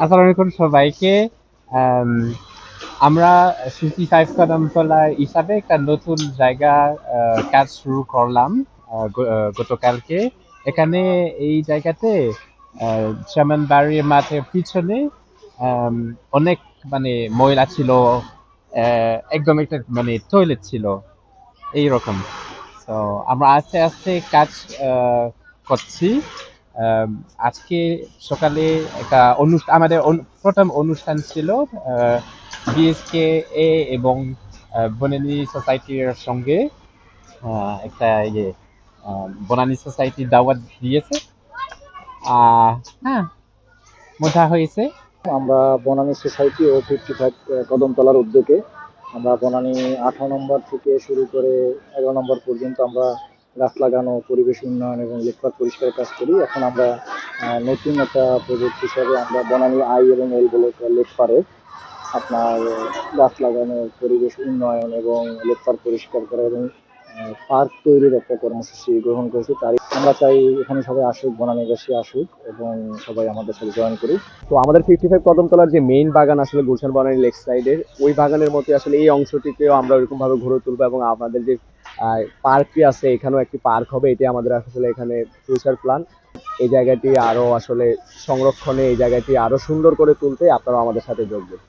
আসসালামু আলাইকুম সবাইকে। আম, আমরা 55 কদমতলা হিসাবে একটা নতুন জায়গা কাজ শুরু করলাম গতকালকে। এখানে এই জায়গাতে চেয়ারম্যান বাড়ির মাঠের পিছনে আম, অনেক মানে ময়লা ছিল, একদম একটা মানে টয়লেট ছিল এইরকম। তো আমরা আস্তে আস্তে কাজ আহ, করছি। আম, আজকে সকালে একটা অনুষ্ঠান, আমাদের প্রথম অনুষ্ঠান ছিল বিএসকে এ এবং বনানী সোসাইটির সঙ্গে। একটা বনানী সোসাইটি দাওয়াত দিয়েছে। আহ, হ্যাঁ, মজা হয়েছে। আমরা বনানী সোসাইটি ও 55 কদমতলার উদ্যোগে আমরা বনানী 18 নম্বর থেকে শুরু করে 11 নম্বর পর্যন্ত আমরা গাছ লাগানো, পরিবেশ উন্নয়ন এবং লেকপাট পরিষ্কারের কাজ করি। এখন আমরা নতুন একটা প্রজেক্ট হিসাবে আমরা বনানী আই এবং এল বলে লেকপাড়ে আপনার গাছ লাগানো, পরিবেশ উন্নয়ন এবং লেকপাট পরিষ্কার করা এবং পার্ক তৈরির একটা কর্মসূচি গ্রহণ করেছি। তাই আমরা চাই এখানে সবাই আসুক, বনানীবাসী আসুক এবং সবাই আমাদের সাথে জয়েন করুক। তো আমাদের 55 কদমতলার যে মেইন বাগান আসলে গুলশান বনানী লেক সাইডের ওই বাগানের মতো আসলে এই অংশটিকেও আমরা ওইরকম ভাবে গড়ে তুলবো এবং আমাদের যে পার্কটি আছে এখানেও একটি পার্ক হবে, এটি আমাদের আসলে এখানে ফিউচার প্ল্যান। এই জায়গাটি আরো আসলে সংরক্ষণে, এই জায়গাটি আরো সুন্দর করে তুলতে আপনারা আমাদের সাথে যোগ দিন।